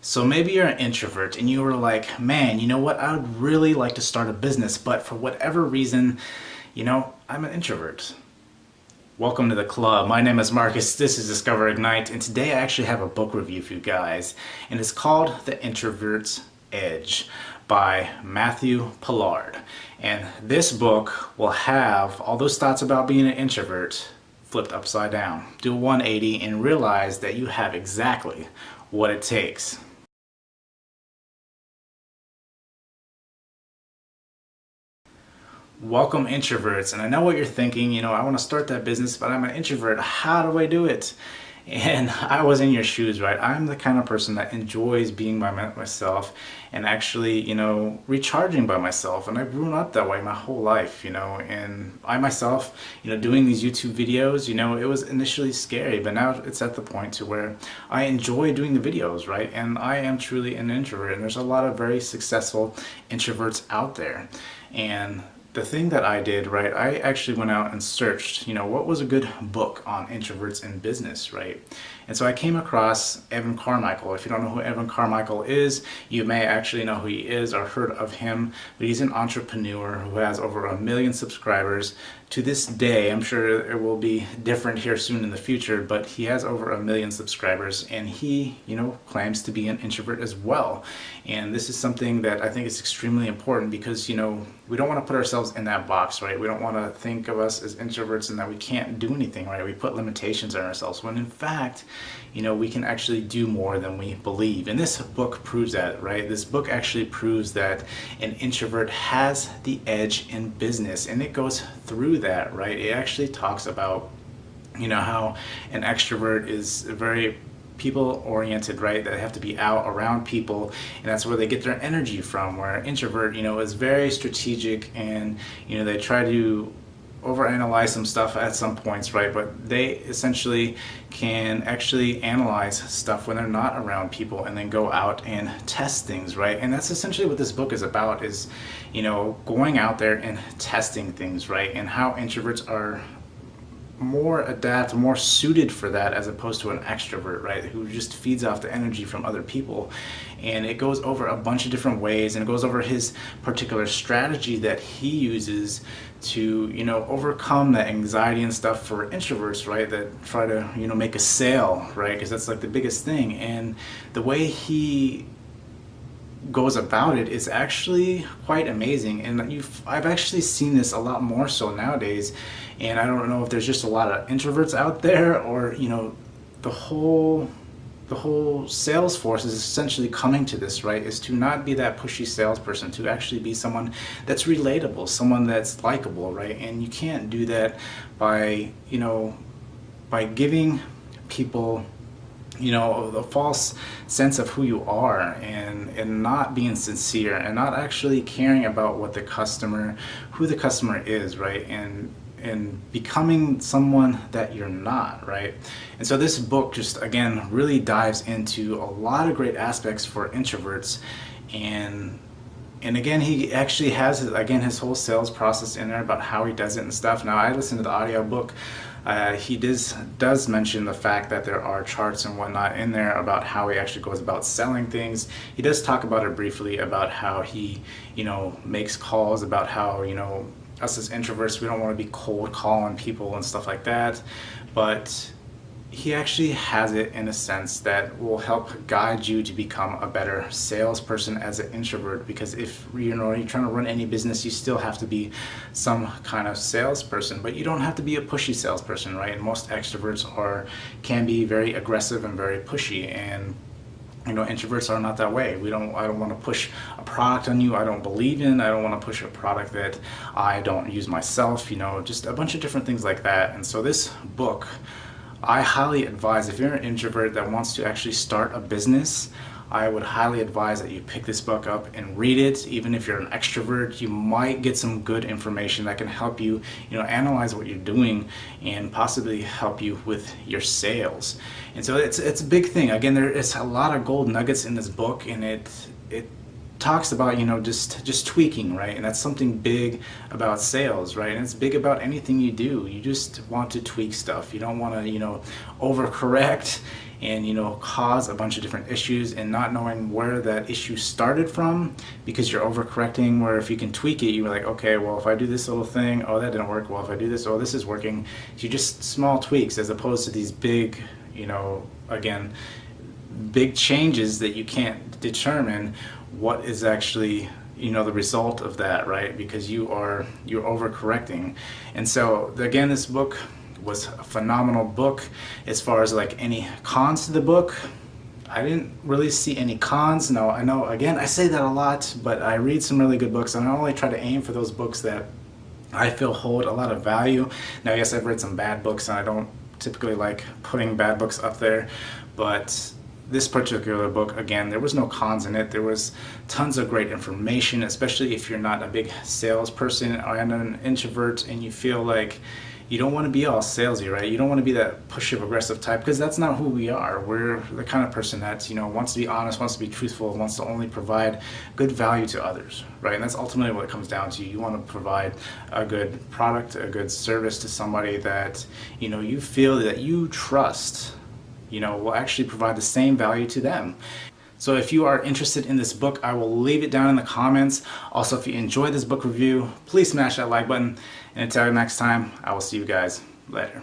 So maybe you're an introvert and you were like, man, you know what? I would really like to start a business, but for whatever reason, I'm an introvert. Welcome to the club. My name is Marcus. This is Discover Ignite, and today I actually have a book review for you guys, and it's called The Introvert's Edge by Matthew Pollard. And this book will have all those thoughts about being an introvert flipped upside down. Do a 180 and realize that you have exactly what it takes. Welcome introverts, and I know what you're thinking, I want to start that business, but I'm an introvert. How do I do it? And I was in your shoes, right? I'm the kind of person that enjoys being by myself and actually, recharging by myself. And I've grown up that way my whole life, and I myself, doing these YouTube videos, it was initially scary, but now it's at the point to where I enjoy doing the videos, right? And I am truly an introvert, and there's a lot of very successful introverts out there. And the thing that I did, right, I actually went out and searched, what was a good book on introverts in business, right? And so I came across Evan Carmichael. If you don't know who Evan Carmichael is, you may actually know who he is or heard of him, but he's an entrepreneur who has over 1 million subscribers. To this day, I'm sure it will be different here soon in the future, but he has over 1 million subscribers, and he, claims to be an introvert as well. And this is something that I think is extremely important because, we don't want to put ourselves in that box, right? We don't want to think of us as introverts and that we can't do anything, right? We put limitations on ourselves when in fact, we can actually do more than we believe. And this book proves that, right? This book actually proves that an introvert has the edge in business, and it goes through that, right? It actually talks about, how an extrovert is very people oriented, right? They have to be out around people, and that's where they get their energy from. Where an introvert, is very strategic, and they try to overanalyze some stuff at some points, right? But they essentially can actually analyze stuff when they're not around people and then go out and test things, right? And that's essentially what this book is about, is going out there and testing things, right? And how introverts are more adapt, more suited for that as opposed to an extrovert, right, who just feeds off the energy from other people. And it goes over a bunch of different ways, and it goes over his particular strategy that he uses to overcome that anxiety and stuff for introverts, right, that try to make a sale, right, because that's like the biggest thing. And the way he goes about it is actually quite amazing, and I've actually seen this a lot more so nowadays. And I don't know if there's just a lot of introverts out there, or the whole sales force is essentially coming to this, right, is to not be that pushy salesperson, to actually be someone that's relatable, someone that's likable, right? And you can't do that by by giving people the false sense of who you are, and not being sincere, and not actually caring about who the customer is, right? And becoming someone that you're not, right? And so this book just, again, really dives into a lot of great aspects for introverts. And again, he actually has, his whole sales process in there about how he does it and stuff. Now, I listened to the audiobook. He does mention the fact that there are charts and whatnot in there about how he actually goes about selling things. He does talk about it briefly, about how he, makes calls, about how, us as introverts, we don't want to be cold calling people and stuff like that. But he actually has it in a sense that will help guide you to become a better salesperson as an introvert, because if you're trying to run any business, you still have to be some kind of salesperson, but you don't have to be a pushy salesperson, right? And most extroverts can be very aggressive and very pushy, and introverts are not that way. I don't want to push a product on you I don't believe in. I don't want to push a product that I don't use myself, just a bunch of different things like that. And so this book, I highly advise, if you're an introvert that wants to actually start a business, I would highly advise that you pick this book up and read it. Even if you're an extrovert, you might get some good information that can help you, analyze what you're doing and possibly help you with your sales. And so it's a big thing. Again, there is a lot of gold nuggets in this book, and it talks about just tweaking, right? And that's something big about sales, right? And it's big about anything you do. You just want to tweak stuff. You don't want to overcorrect and cause a bunch of different issues, and not knowing where that issue started from because you're overcorrecting. Where if you can tweak it, you're like, okay, well, if I do this little thing, oh, that didn't work. Well, if I do this, oh, this is working. You just small tweaks as opposed to these big, again, big changes that you can't determine what is actually the result of that, right? Because you're overcorrecting. And so again, this book was a phenomenal book. As far as like any cons to the book, I didn't really see any cons. No, I know, again, I say that a lot, but I read some really good books, and I only try to aim for those books that I feel hold a lot of value. Now, yes, I've read some bad books, and I don't typically like putting bad books up there, but this particular book, again, there was no cons in it. There was tons of great information, especially if you're not a big salesperson and an introvert, and you feel like you don't want to be all salesy, right? You don't want to be that pushy, aggressive type, because that's not who we are. We're the kind of person that, wants to be honest, wants to be truthful, wants to only provide good value to others, right? And that's ultimately what it comes down to. You want to provide a good product, a good service to somebody that, you feel that you trust, will actually provide the same value to them. So if you are interested in this book, I will leave it down in the comments. Also, if you enjoyed this book review, please smash that like button. And until next time, I will see you guys later.